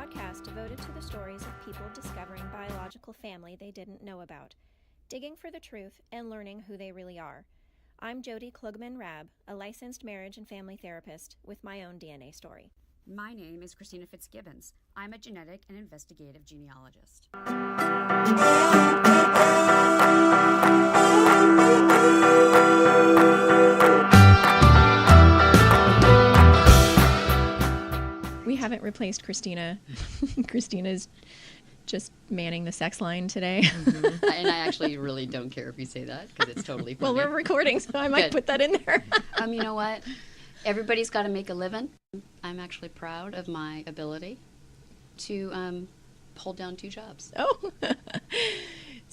podcast devoted to the stories of people discovering biological family they didn't know about, digging for the truth, and learning who they really are. I'm Jody Klugman-Rabb, a licensed marriage and family therapist with my own DNA story. My name is Christina Fitzgibbons. I'm a genetic and investigative genealogist. We haven't replaced Christina. Christina's just manning the sex line today. Mm-hmm. And I actually really don't care if you say that because it's totally funny. Well, we're recording, so I might put that in there. You know what? Everybody's got to make a living. I'm actually proud of my ability to hold down 2 jobs. Oh.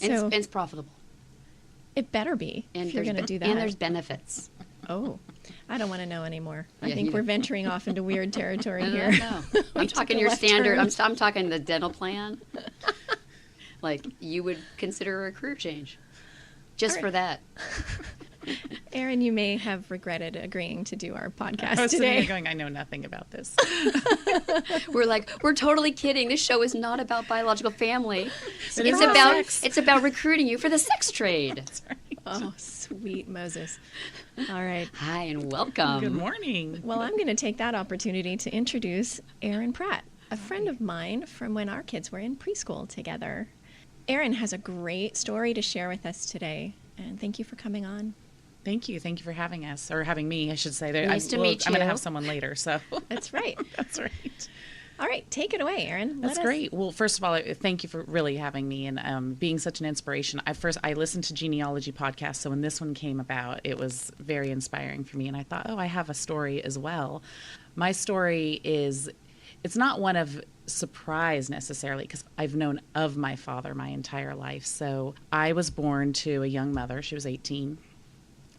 And it's profitable. It better be if you're going to do that. And there's benefits. Oh, I don't want to know anymore. Yeah, I think we're venturing off into weird territory here. No. I'm talking your standard. I'm talking the dental plan. Like you would consider a career change just for that. Aaryn, you may have regretted agreeing to do our podcast I was today. sitting there going, I know nothing about this. We're totally kidding. This show is not about biological family. It's about recruiting you for the sex trade. That's right. Oh, sweet Moses. All right. Hi and welcome. Good morning. Well, I'm going to take that opportunity to introduce Aaryn Pratt, a friend of mine from when our kids were in preschool together. Aaryn has a great story to share with us today, and thank you for coming on. Thank you. Thank you for having us, or having me, I should say. Nice to meet you. I'm going to have someone later, so. That's right. That's right. All right, take it away, Aaryn. That's great. Well, first of all, thank you for really having me and being such an inspiration. I listened to genealogy podcasts, so when this one came about, it was very inspiring for me. And I thought, I have a story as well. My story it's not one of surprise necessarily, because I've known of my father my entire life. So I was born to a young mother. She was 18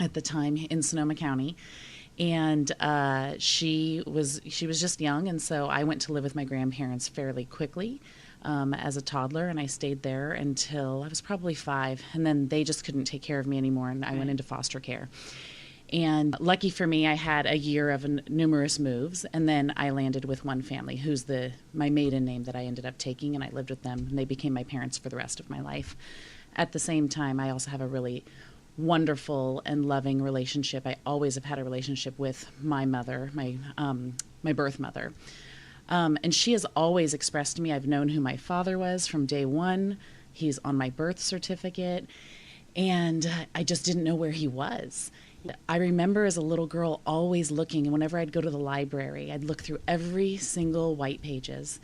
at the time in Sonoma County. And she was just young, and so I went to live with my grandparents fairly quickly as a toddler, and I stayed there until I was probably 5, and then they just couldn't take care of me anymore, and I went into foster care. And lucky for me, I had a year of numerous moves, and then I landed with one family, who's my maiden name that I ended up taking, and I lived with them, and they became my parents for the rest of my life. At the same time, I also have a really wonderful and loving relationship. I always have had a relationship with my mother, my birth mother. And she has always expressed to me, I've known who my father was from day one. He's on my birth certificate. And I just didn't know where he was. I remember as a little girl always looking, and whenever I'd go to the library, I'd look through every single white pages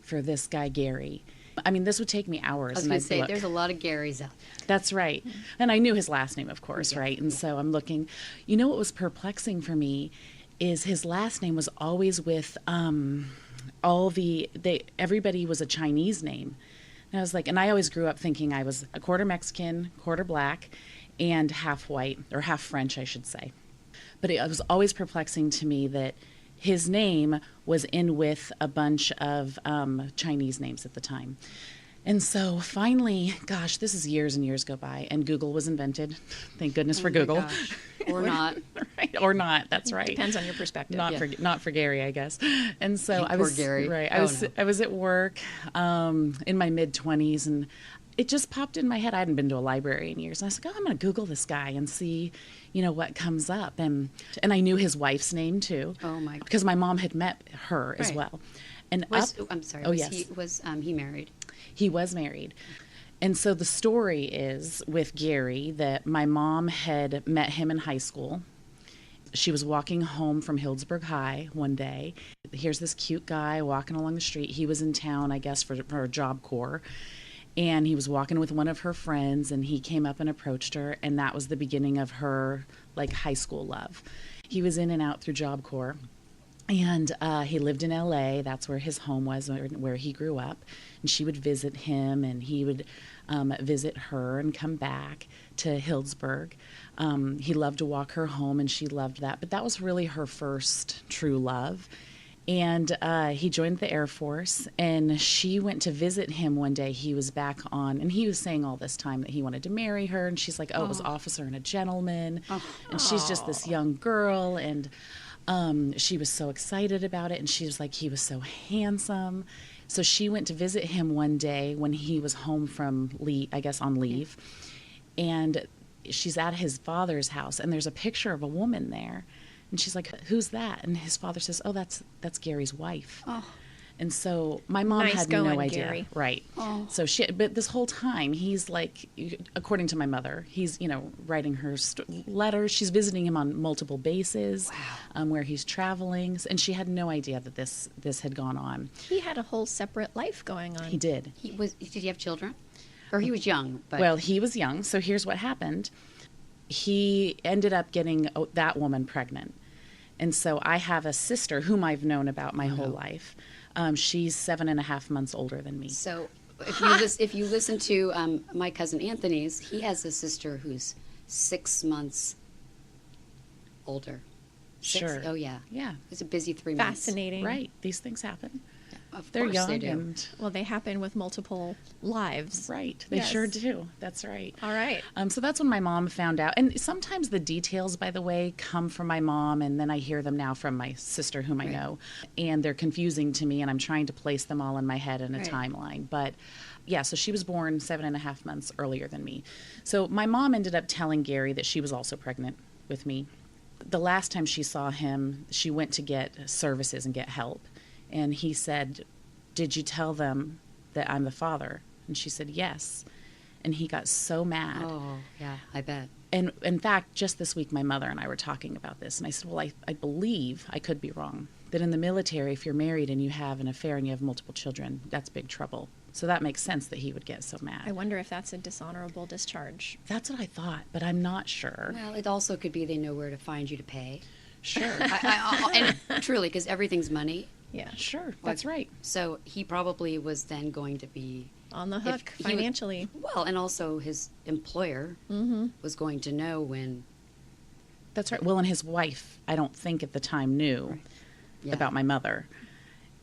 for this guy, Gary. I mean, this would take me hours. I was going to say, there's a lot of Garys out there. That's right. And I knew his last name, of course, right? And so I'm looking. You know what was perplexing for me is his last name was always with everybody was a Chinese name. And I was like, and I always grew up thinking I was a quarter Mexican, quarter black, and half white, or half French, I should say. But it was always perplexing to me that his name was in with a bunch of Chinese names at the time. And so finally, gosh, this is years and years go by, and Google was invented. Thank goodness for Google. Gosh. Or not. Right, or not, that's right. Depends on your perspective. Not for Gary, I guess. And so Poor Gary. Right. I was at work in my mid-20s, and it just popped in my head. I hadn't been to a library in years. And I was like, I'm going to Google this guy and see, what comes up. And I knew his wife's name, too. Oh, my God. Because my mom had met her as well. And I'm sorry. Yes. He married? He was married. And so the story is with Gary that my mom had met him in high school. She was walking home from Hillsburg High one day. Here's this cute guy walking along the street. He was in town, I guess, for a Job Corps. And he was walking with one of her friends, and he came up and approached her, and that was the beginning of her, high school love. He was in and out through Job Corps, and he lived in L.A. That's where his home was, where he grew up. And she would visit him, and he would visit her and come back to Hillsburg. He loved to walk her home, and she loved that. But that was really her first true love. And he joined the Air Force, and she went to visit him one day. He was back on, and he was saying all this time that he wanted to marry her, and she's like, it was officer and a gentleman, and she's just this young girl, and She was so excited about it, and she was like, he was so handsome. So she went to visit him one day when he was home from leave, I guess on leave, and she's at his father's house, and there's a picture of a woman there, and she's like, "Who's that?" And his father says, "Oh, that's Gary's wife." Oh. And so my mom Nice had going, no idea, Gary. right? Oh. So but this whole time he's like, according to my mother, he's writing her letters. She's visiting him on multiple bases, where he's traveling, and she had no idea that this had gone on. He had a whole separate life going on. He did. Did he have children? Or he was young? But... Well, he was young. So here's what happened. He ended up getting that woman pregnant, and so I have a sister whom I've known about my whole life. She's 7.5 months older than me. So if you listen to my cousin Anthony's, he has a sister who's 6 months older. 6? Sure. Oh, yeah. Yeah. It's a busy 3 months. Fascinating. Right. These things happen. Of They're course young they do. and Well, they happen with multiple lives. right. They Yes. sure do. That's right. All right. So that's when my mom found out. And sometimes the details, by the way, come from my mom, and then I hear them now from my sister, whom I know. And they're confusing to me, and I'm trying to place them all in my head in a timeline. But yeah, so she was born 7.5 months earlier than me. So my mom ended up telling Gary that she was also pregnant with me. The last time she saw him, she went to get services and get help. And he said, "Did you tell them that I'm the father?" And she said, "Yes." And he got so mad. Oh, yeah, I bet. And in fact, just this week, my mother and I were talking about this. And I said, well, I believe, I could be wrong, that in the military, if you're married and you have an affair and you have multiple children, that's big trouble. So that makes sense that he would get so mad. I wonder if that's a dishonorable discharge. That's what I thought, but I'm not sure. Well, it also could be they know where to find you to pay. Sure. And truly, because everything's money. Yeah. Sure, that's right. So he probably was then going to be On the hook he would- financially. well, and also his employer was going to know when. That's right. Well, and his wife, I don't think at the time knew Yeah. about my mother.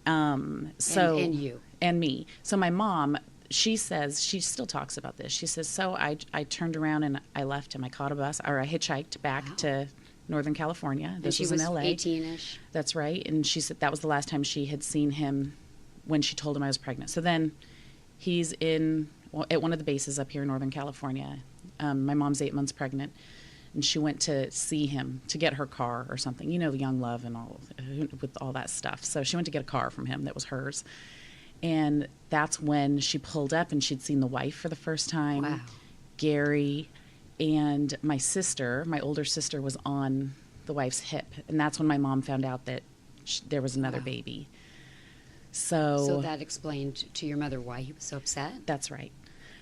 So and you. And me. So my mom, she says, she still talks about this. She says, so I turned around and I left him. I caught a bus, or I hitchhiked back to Northern California. This and she was in LA. 18-ish. That's right. And she said that was the last time she had seen him when she told him I was pregnant. So then he's at one of the bases up here in Northern California. My mom's 8 months pregnant, and she went to see him to get her car or something. You know, young love and all with all that stuff. So she went to get a car from him that was hers. And that's when she pulled up and she'd seen the wife for the first time. Wow. Gary, and my sister, my older sister, was on the wife's hip. And that's when my mom found out that there was another baby. So that explained to your mother why he was so upset? That's right.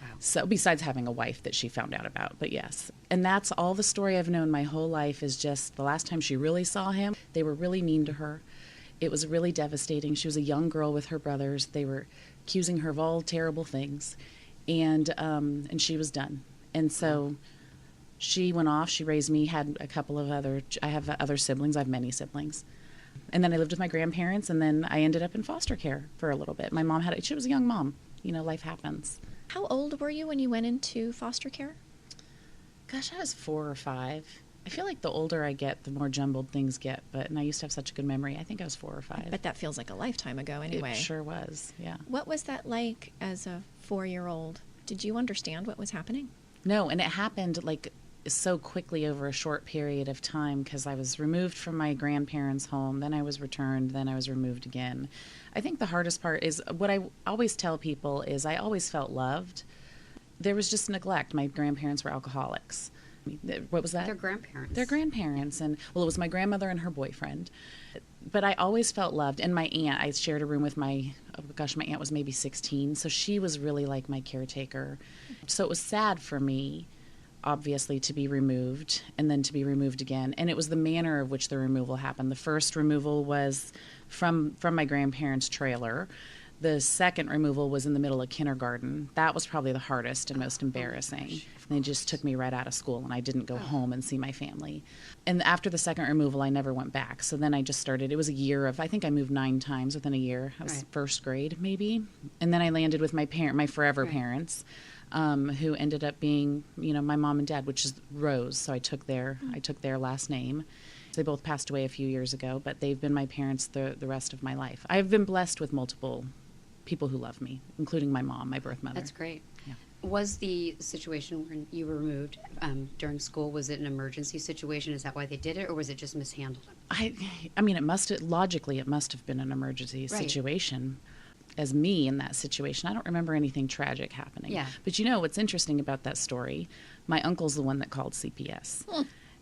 Wow. So besides having a wife that she found out about, but yes. And that's all the story I've known my whole life, is just the last time she really saw him, they were really mean to her. It was really devastating. She was a young girl with her brothers. They were accusing her of all terrible things, and she was done. And so she went off. She raised me. Had a couple of I have other siblings. I have many siblings. And then I lived with my grandparents, and then I ended up in foster care for a little bit. My mom she was a young mom. You know, life happens. How old were you when you went into foster care? Gosh, I was 4 or 5. I feel like the older I get, the more jumbled things get. And I used to have such a good memory. I think I was 4 or 5. But that feels like a lifetime ago anyway. It sure was, yeah. What was that like as a 4-year-old? Did you understand what was happening? No, and it happened like so quickly over a short period of time, because I was removed from my grandparents' home, then I was returned, then I was removed again. I think the hardest part is what I always tell people is I always felt loved. There was just neglect. My grandparents were alcoholics. What was that? Their grandparents. Their grandparents. And, well, it was my grandmother and her boyfriend. But I always felt loved. And my aunt, I shared a room with my aunt was maybe 16. So she was really like my caretaker. So it was sad for me, obviously, to be removed and then to be removed again. And it was the manner of which the removal happened. The first removal was from my grandparents' trailer. The second removal was in the middle of kindergarten. That was probably the hardest and most embarrassing. And they just took me right out of school, and I didn't go home and see my family. And after the second removal, I never went back. So then I just started. It was a year of, I think I moved 9 times within a year. I was first grade, maybe. And then I landed with my forever parents, who ended up being, my mom and dad, which is Rose. So I took their last name. They both passed away a few years ago, but they've been my parents the rest of my life. I've been blessed with multiple people who love me, including my mom, my birth mother. That's great. Yeah. Was the situation when you were removed during school, was it an emergency situation? Is that why they did it, or was it just mishandled? I mean, logically, it must have been an emergency situation. As me in that situation, I don't remember anything tragic happening. Yeah. But what's interesting about that story? My uncle's the one that called CPS.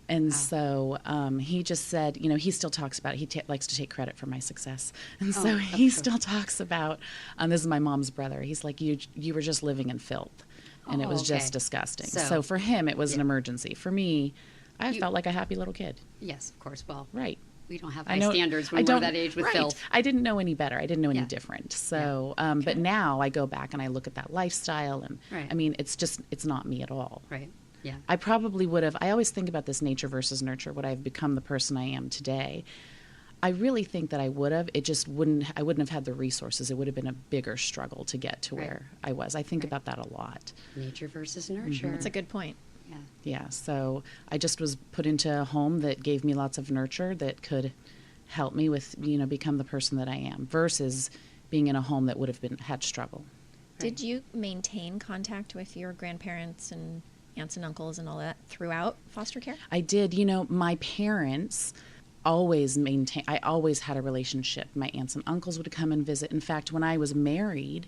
And so he just said, he still talks about it. He likes to take credit for my success. And so he still talks about, this is my mom's brother. He's like, you were just living in filth. And it was just disgusting. So for him, it was an emergency. For me, I felt like a happy little kid. Yes, of course. Well, right. We don't have high standards when we're that age with filth. I didn't know any better. I didn't know any different. So, but now I go back and I look at that lifestyle, and I mean, it's not me at all. Right. Yeah. I probably would have. I always think about this nature versus nurture. Would I have become the person I am today? I really think that I would have. It just wouldn't. I wouldn't have had the resources. It would have been a bigger struggle to get to where I was. I think about that a lot. Nature versus nurture. That's a good point. Yeah, so I just was put into a home that gave me lots of nurture that could help me with, become the person that I am, versus being in a home that would have had struggle. Did you maintain contact with your grandparents and aunts and uncles and all that throughout foster care? I did. My parents always I always had a relationship. My aunts and uncles would come and visit. In fact, when I was married,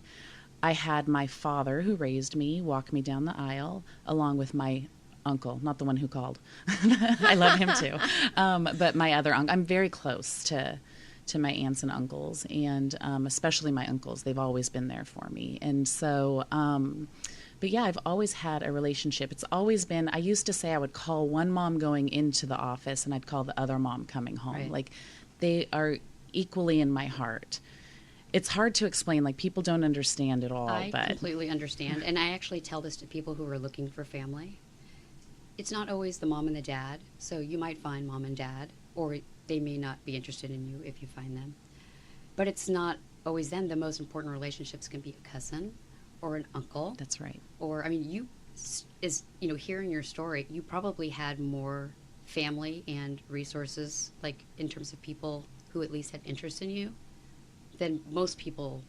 I had my father, who raised me, walk me down the aisle, along with my uncle, not the one who called. I love him too. But my other uncle, I'm very close to my aunts and uncles, and especially my uncles. They've always been there for me. And so, but yeah, I've always had a relationship. It's always been, I used to say I would call one mom going into the office and I'd call the other mom coming home. Right. Like, they are equally in my heart. It's hard to explain. Like, people don't understand it all. I completely understand. And I actually tell this to people who are looking for family. It's not always the mom and the dad. So you might find mom and dad, or they may not be interested in you if you find them. But it's not always them. The most important relationships can be a cousin or an uncle. That's right. Or, I mean, hearing your story, you probably had more family and resources, like in terms of people who at least had interest in you, than most people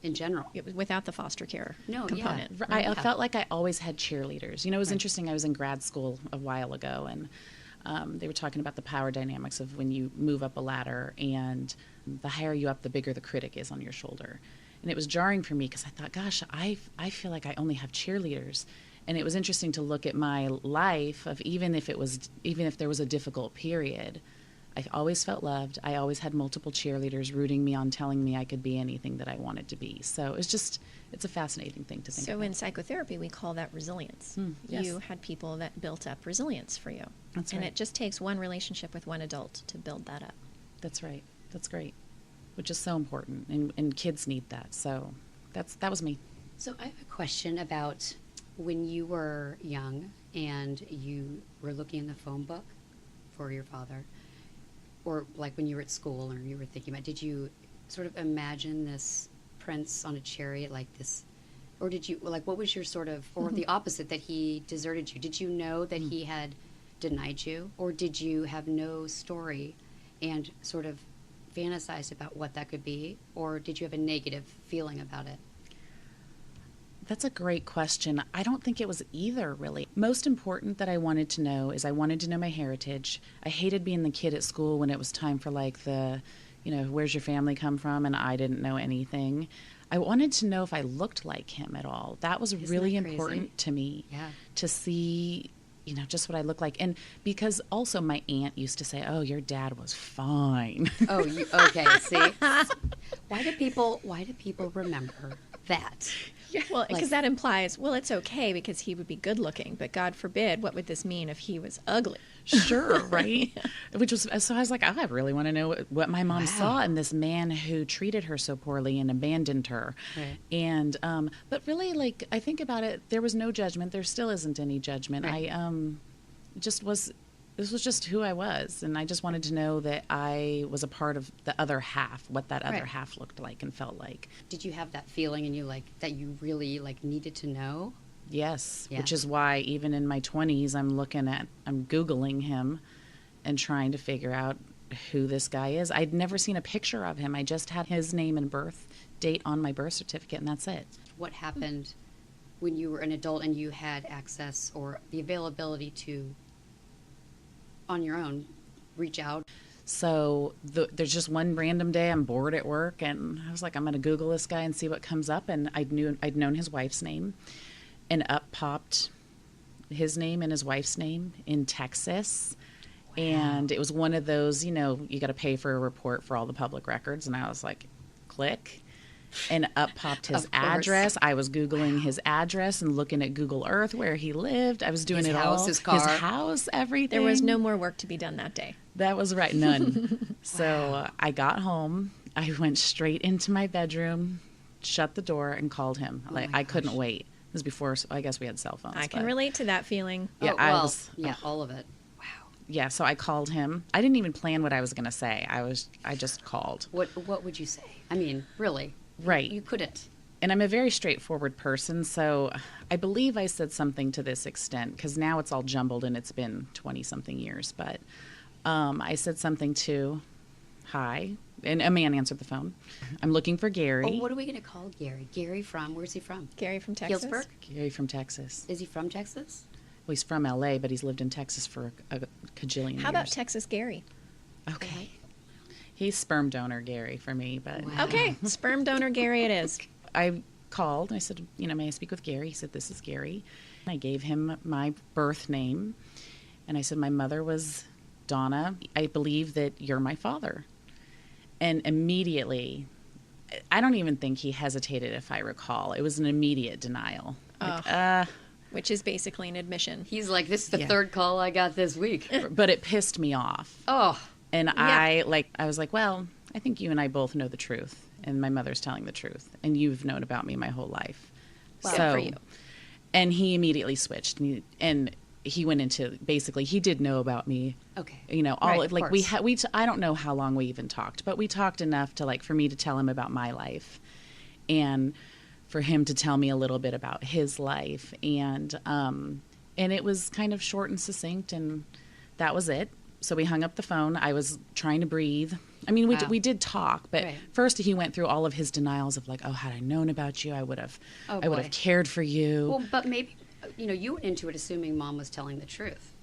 in general. Without the foster care component. Yeah. I felt like I always had cheerleaders. It was interesting. I was in grad school a while ago, and they were talking about the power dynamics of when you move up a ladder, and the higher you up, the bigger the critic is on your shoulder. And it was jarring for me because I thought, gosh, I feel like I only have cheerleaders. And it was interesting to look at my life of even if there was a difficult period, I always felt loved. I always had multiple cheerleaders rooting me on, telling me I could be anything that I wanted to be. So it's a fascinating thing to think about. So in psychotherapy, we call that resilience. Yes. You had people that built up resilience for you. That's right. And it just takes one relationship with one adult to build that up. That's right. That's great. Which is so important. And kids need that. So that was me. So I have a question about when you were young and you were looking in the phone book for your father, or like when you were at school or you were thinking about, did you sort of imagine this prince on a chariot like this? Or did you, like, what was your sort of, or the opposite, that he deserted you? Did you know that he had denied you? Or did you have no story and sort of fantasized about what that could be? Or did you have a negative feeling about it? That's a great question. I don't think it was either, really. Most important that I wanted to know is I wanted to know my heritage. I hated being the kid at school when it was time for like where's your family come from? And I didn't know anything. I wanted to know if I looked like him at all. That was really important to me, to see, just what I look like. And because also my aunt used to say, oh, your dad was fine. Oh, okay, see? Why do people remember that? Yeah. Well, because that implies, it's okay because he would be good looking, but God forbid, what would this mean if he was ugly? Sure, right? So I was like, I really want to know what my mom saw in this man who treated her so poorly and abandoned her. Right. And, but really, like, I think about it, there was no judgment. There still isn't any judgment. Right. This was just who I was, and I just wanted to know that I was a part of the other half, what that other half looked like and felt like. Did you have that feeling in you, like, that you really, like, needed to know? Yes, which is why even in my 20s, I'm Googling him and trying to figure out who this guy is. I'd never seen a picture of him. I just had his name and birth date on my birth certificate, and that's it. What happened when you were an adult and you had access or the availability to, on your own, reach out? So there's just one random day I'm bored at work, and I was like, I'm going to Google this guy and see what comes up. And I'd known his wife's name, and up popped his name and his wife's name in Texas. Wow. And it was one of those, you got to pay for a report for all the public records. And I was like, click. And up popped his address. I was Googling his address and looking at Google Earth where he lived. I was doing his house, his car. His house, everything. There was no more work to be done that day. That was right. None. So I got home. I went straight into my bedroom, shut the door, and called him. I couldn't wait. This was before, I guess we had cell phones. I can relate to that feeling. Yeah, all of it. Yeah, so I called him. I didn't even plan what I was going to say. I just called. What would you say? I mean, really? Right. You couldn't. And I'm a very straightforward person, so I believe I said something to this extent, because now it's all jumbled and it's been 20-something years. But I said something to, hi, and a man answered the phone. I'm looking for Gary. Oh, what are we going to call Gary? Gary from, where's he from? Gary from Texas. Healdsburg? Gary from Texas. Is he from Texas? Well, he's from L.A., but he's lived in Texas for a cajillion years. How about Texas Gary? Okay. He's sperm donor Gary for me, but... Wow. Okay, sperm donor Gary it is. I called, and I said, may I speak with Gary? He said, this is Gary. I gave him my birth name, and I said, my mother was Donna. I believe that you're my father. And immediately, I don't even think he hesitated, if I recall. It was an immediate denial. Which is basically an admission. He's like, this is the third call I got this week. But it pissed me off. Oh. And I was like, well, I think you and I both know the truth. And my mother's telling the truth. And you've known about me my whole life. Well, good for you. And he immediately switched. And he went into, basically, he did know about me. Okay. I don't know how long we even talked. But we talked enough to, for me to tell him about my life. And for him to tell me a little bit about his life. And it was kind of short and succinct. And that was it. So we hung up the phone. I was trying to breathe. I mean, we did talk, but first he went through all of his denials of had I known about you, I would have cared for you. Well, but maybe, you went into it assuming Mom was telling the truth.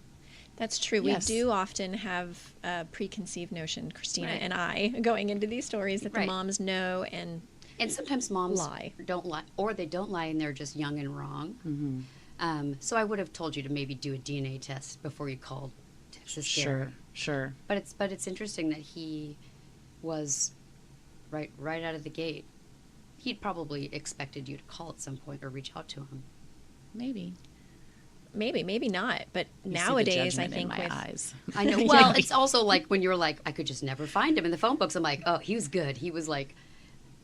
That's true. Yes. We do often have a preconceived notion, Christina and I, going into these stories that the moms know and sometimes moms don't lie, or they don't lie and they're just young and wrong. Mm-hmm. So I would have told you to maybe do a DNA test before you called. Sure. But it's interesting that he was right out of the gate. He'd probably expected you to call at some point or reach out to him. Maybe not. But nowadays, I think in my eyes. I know. Well, it's also like when you're like, I could just never find him in the phone books. I'm like, oh, he was good. He was like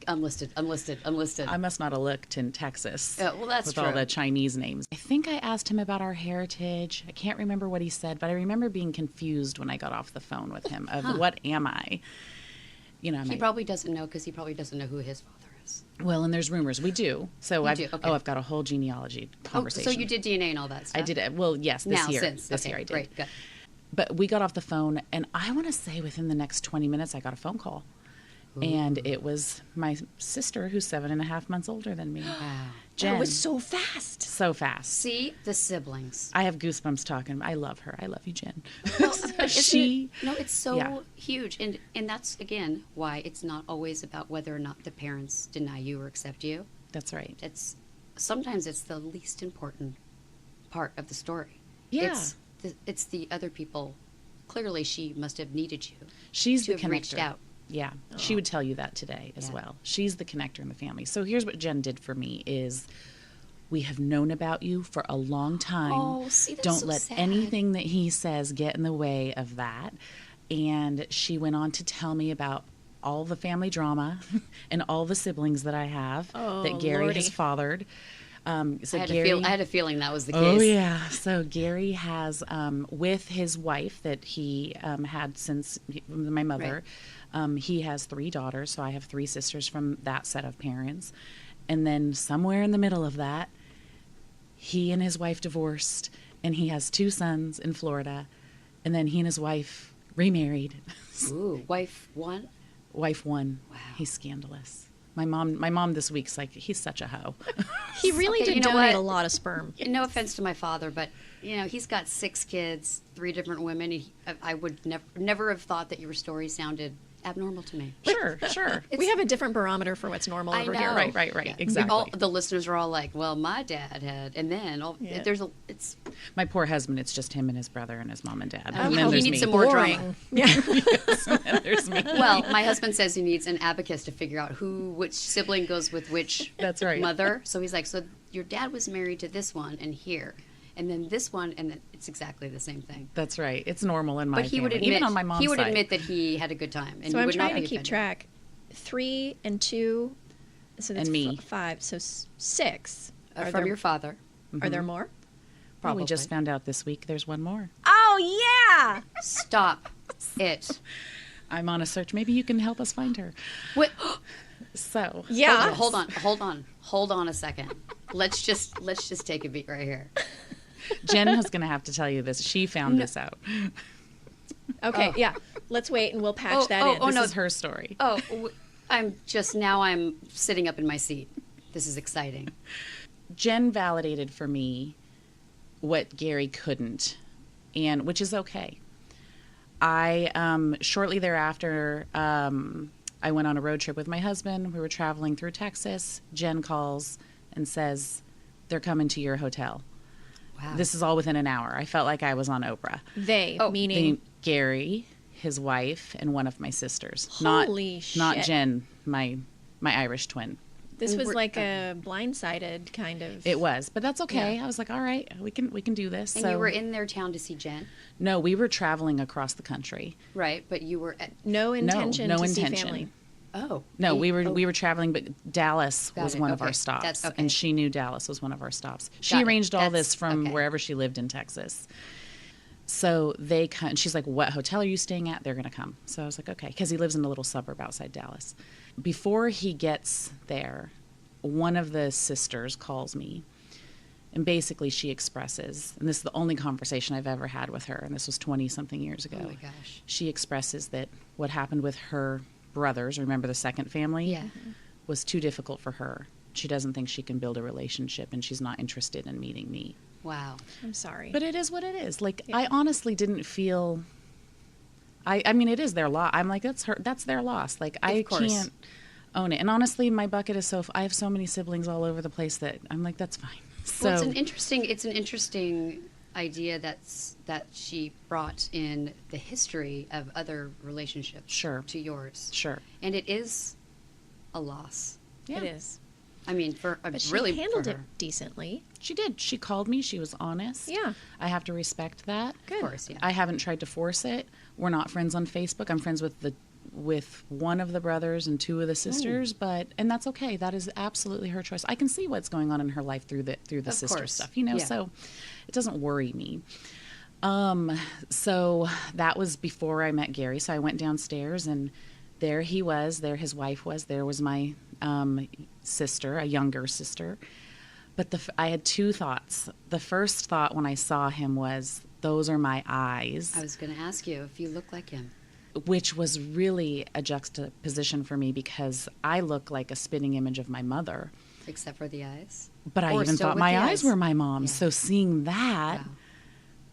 unlisted. I must not have looked in Texas. Well, that's with true. all the Chinese names. I think I asked him about our heritage. I can't remember what he said, but I remember being confused when I got off the phone with him of what am I? He probably doesn't know because he probably doesn't know who his father is. Well, and there's rumors. We do. So Okay. I've got a whole genealogy conversation. So you did DNA and all that stuff? I did it. Well, yes, this year I did. Great, good. But we got off the phone, and I want to say within the next 20 minutes, I got a phone call. Ooh. And it was my sister, who's 7.5 months older than me. Wow. Jen. That was so fast. So fast. See, the siblings. I have goosebumps talking. I love her. I love you, Jen. Well, it's so huge. And that's, again, why it's not always about whether or not the parents deny you or accept you. That's right. Sometimes it's the least important part of the story. Yeah. It's the other people. Clearly, she must have needed you. She's the connector. Reached out. Yeah, she would tell you that today as well. She's the connector in the family. So here's what Jen did for me is we have known about you for a long time. Oh, see, that's Don't so let sad. anything that he says get in the way of that. And she went on to tell me about all the family drama and all the siblings that I have that Gary has fathered. So I had a feeling that was the case. Oh, yeah. So Gary has, with his wife that he had since my mother, he has 3 daughters. So I have 3 sisters from that set of parents. And then somewhere in the middle of that, he and his wife divorced, and he has 2 sons in Florida. And then he and his wife remarried. Ooh, wife one? Wife one. Wow. He's scandalous. My mom this week's like, he's such a hoe. He really Okay, did you know donate what? a lot of sperm. No offense to my father, but he's got 6 kids, 3 different women. I would never have thought that your story sounded abnormal to me. Sure. We have a different barometer for what's normal I over know. here. Right. Yeah. Exactly. The listeners are all like, "Well, my dad had," and then Yeah. it's My poor husband, it's just him and his brother and his mom and dad. Oh, And he then there's needs me. some more drama. Boring. Yeah. Yes, and then there's me. well, my husband says he needs an abacus to figure out which sibling goes with which That's right. mother. So he's like, so your dad was married to this one and here, and then this one, and then it's exactly the same thing. That's right. It's normal in my But he would family, admit, even on my mom's he would side. admit that he had a good time, and So he I'm would not trying to be keep offended. track. 3 and 2. So that's And me. 5. So 6. Are From there, your father. Are there more? Well, Probably. we just found out this week there's one more. Oh, yeah. Stop it. I'm on a search. Maybe you can help us find her. What? So Yeah. Hold on a second. Let's just take a beat right here. Jen is going to have to tell you this. She found this out. Okay, yeah. Let's wait and we'll patch that in. This is her story. Oh, I'm sitting up in my seat. This is exciting. Jen validated for me what Gary couldn't, and which is okay. I shortly thereafter, I went on a road trip with my husband. We were traveling through Texas. Jen calls and says, "They're coming to your hotel." Wow. This is all within an hour. I felt like I was on Oprah. They, Oh, meaning... Gary, his wife, and one of my sisters. Holy Not shit. Jen, my Irish twin. This was We're- like a blindsided kind of... It was, but that's okay. Yeah. I was like, all right, we can do this. And So you were in their town to see Jen, no, we were traveling across the country. right? But you were at No intention no to see intention. family. No, we were traveling, but Dallas Got was it. one of Okay. our stops, That's okay. and she knew Dallas was one of our stops. She Got it. arranged all That's- this from okay. wherever she lived in Texas. So they come, and she's like, "What hotel are you staying at?" They're going to come. So I was like, "Okay," because he lives in a little suburb outside Dallas. Before he gets there, one of the sisters calls me, and basically she expresses, and this is the only conversation I've ever had with her, and this was 20-something years ago. Oh my gosh. She expresses that what happened with her brothers, remember the second family, Yeah. was too difficult for her. She doesn't think she can build a relationship, and she's not interested in meeting me. Wow. I'm sorry. But it is what it is. Like, Yeah. I honestly didn't feel. I mean, it is their loss. I'm like, that's their loss. Like, I Of course. can't own it. And honestly, my bucket is I have so many siblings all over the place that I'm like, that's fine. So Well, it's an interesting idea that she brought in the history of other relationships Sure. to yours. sure, And it is a loss. yeah, It is. I mean, for But she really handled for it her. decently. she did. She called me. She was honest. Yeah. I have to respect that. Good. Of course, yeah. I haven't tried to force it. We're not friends on Facebook. I'm friends with one of the brothers and 2 of the sisters, and that's okay. That is absolutely her choice. I can see what's going on in her life through the Of sister course. stuff, Yeah. so it doesn't worry me. So that was before I met Gary. So I went downstairs, and there he was, there his wife was, there was my sister, a younger sister. But I had 2 thoughts. The first thought when I saw him was, those are my eyes. I was going to ask you if you look like him. Which was really a juxtaposition for me because I look like a spitting image of my mother. Except for the eyes. But I Or even still thought with my the eyes eyes. were my mom's. Yeah. So seeing that, Wow.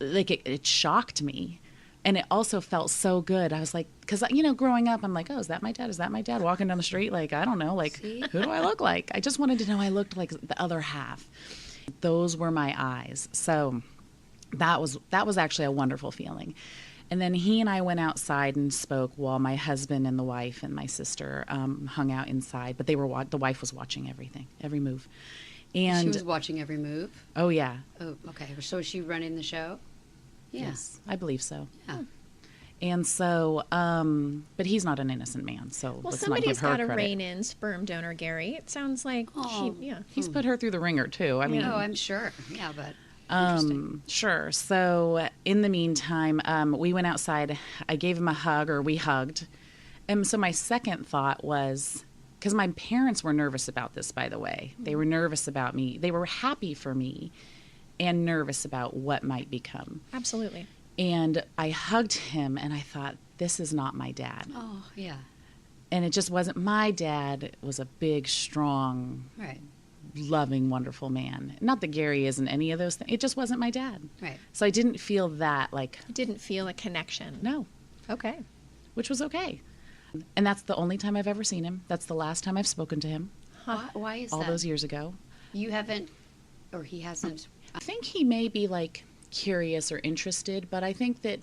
like it shocked me. And it also felt so good. I was like, because, growing up, I'm like, oh, is that my dad? Is that my dad? Walking down the street, like, I don't know, like, See? who do I look like? I just wanted to know I looked like the other half. Those were my eyes. So that was actually a wonderful feeling. And then he and I went outside and spoke while my husband and the wife and my sister hung out inside. But the wife was watching everything, every move. And She was watching every move. oh yeah, Oh, okay. So is she running the show? Yeah. yes, I believe so. Yeah. And so, but he's not an innocent man, so Well, let's not give somebody's her got to credit. rein in sperm donor Gary. It sounds like Oh. yeah. He's put her through the ringer too. I mean, Oh, I'm sure. Yeah, but interesting. sure. So in the meantime, we went outside. I gave him a hug, or we hugged. And so my second thought was, because my parents were nervous about this, by the way. They were nervous about me. They were happy for me and nervous about what might become. Absolutely. And I hugged him and I thought, this is not my dad. Oh, yeah. And it just wasn't. My dad was a big, strong, Right. loving, wonderful man. Not that Gary isn't any of those things. It just wasn't my dad. Right. So I didn't feel that, like, You didn't feel a connection. no, Okay. which was okay. And that's the only time I've ever seen him. That's the last time I've spoken to him, Why is all that? those years ago. You haven't, or he hasn't. I think he may be, like, curious or interested, but I think that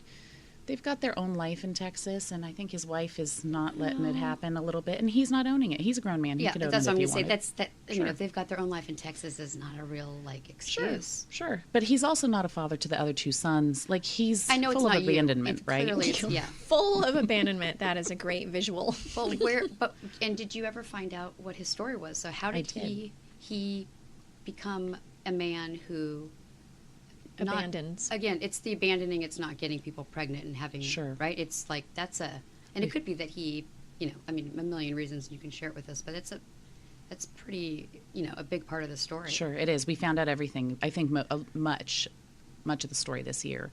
they've got their own life in Texas, and I think his wife is not letting it happen a little bit, and he's not owning it. He's a grown man. He Yeah, could but own that's it what I'm if going he to say. wanted. You Sure. know, if they've got their own life in Texas, is not a real, like, excuse. Sure. But he's also not a father to the other two sons. Like, he's I know full it's of not you. abandonment, It's right? Clearly, it's, yeah. Full of abandonment. That is a great visual. Well, and did you ever find out what his story was? So how I did did. he become a man who Abandons. Again, it's the abandoning. It's not getting people pregnant and having. Sure. Right. It's like and it could be that he, I mean, a million reasons. You can share it with us, but that's pretty, a big part of the story. Sure, it is. We found out everything, I think, much of the story this year.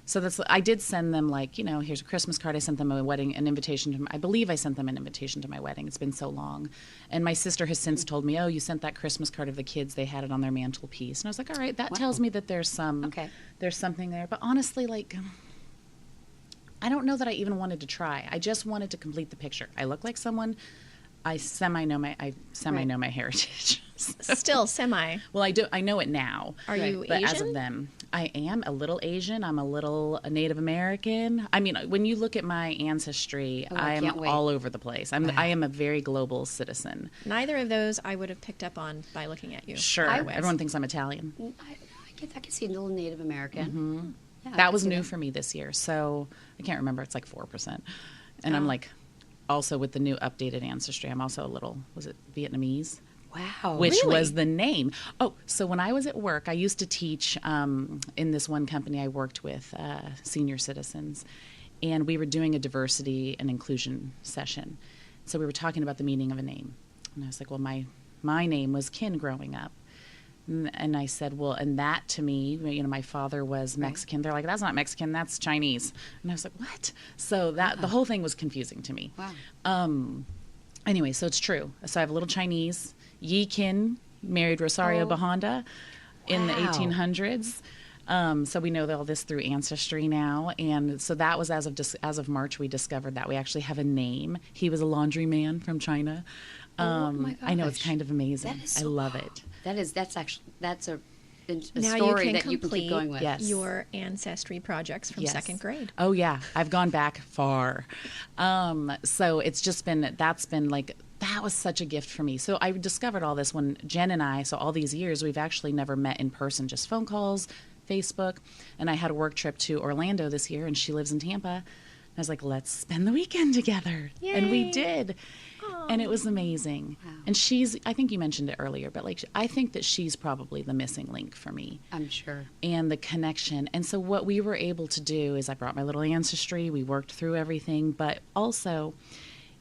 So I did send them, like, here's a Christmas card. I sent them an invitation to, I believe I sent them an invitation to my wedding. It's been so long. And my sister has since told me, oh, you sent that Christmas card of the kids. They had it on their mantelpiece. And I was like, all right, that Wow. tells me that there's something there. But honestly, like, I don't know that I even wanted to try. I just wanted to complete the picture. I look like someone. I semi know my heritage. Still semi. Well, I do. I know it now. Are you But as Asian? of them, I am a little Asian. I'm a little Native American. I mean, when you look at my ancestry, Oh, I I can't am wait. all over the place. Wow. I am a very global citizen. Neither of those I would have picked up on by looking at you. Sure. Otherwise. Everyone thinks I'm Italian. I can see a little Native American. Mm-hmm. Yeah, I That can was see new for me this year. So I can't remember. It's like 4%. And I'm like, also with the new updated ancestry, I'm also a little, was it Vietnamese? Wow. Which Really? was the name. Oh, so when I was at work, I used to teach in this one company I worked with, senior citizens, and we were doing a diversity and inclusion session. So we were talking about the meaning of a name. And I was like, well, my name was Kin growing up. And I said, well, and that to me, my father was Mexican. They're like, that's not Mexican, that's Chinese. And I was like, what? So the whole thing was confusing to me. Wow. Anyway, so it's true. So I have a little Chinese. Yi Kin married Rosario Bahanda in the Wow. 1800s. So we know all this through ancestry now. And so that was as of March, we discovered that we actually have a name. He was a laundryman from China. Oh, my I know, it's gosh. kind of amazing. That is I so love cool. it. That's a Now story you can that you can complete keep going with. Yes. your ancestry projects from Yes. second grade. Oh yeah, I've gone back far. So it's just been, that was such a gift for me. So I discovered all this when Jen and I, so all these years, we've actually never met in person, just phone calls, Facebook. And I had a work trip to Orlando this year, and she lives in Tampa. I was like, let's spend the weekend together. And we Yay. did. And it was amazing. Wow. And I think you mentioned it earlier, but like, I think that she's probably the missing link for me. I'm sure. And the connection. And so what we were able to do is I brought my little ancestry, we worked through everything, but also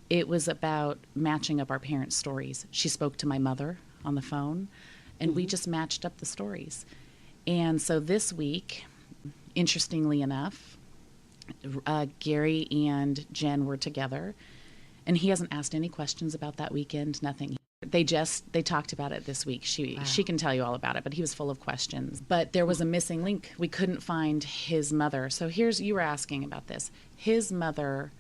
it was about matching up our parents' stories. She spoke to my mother on the phone, and we just matched up the stories. And so this week, interestingly enough, Gary and Jen were together, and he hasn't asked any questions about that weekend, nothing. They talked about it this week. She can tell you all about it, but he was full of questions. But there was a missing link. We couldn't find his mother. So you were asking about this. His mother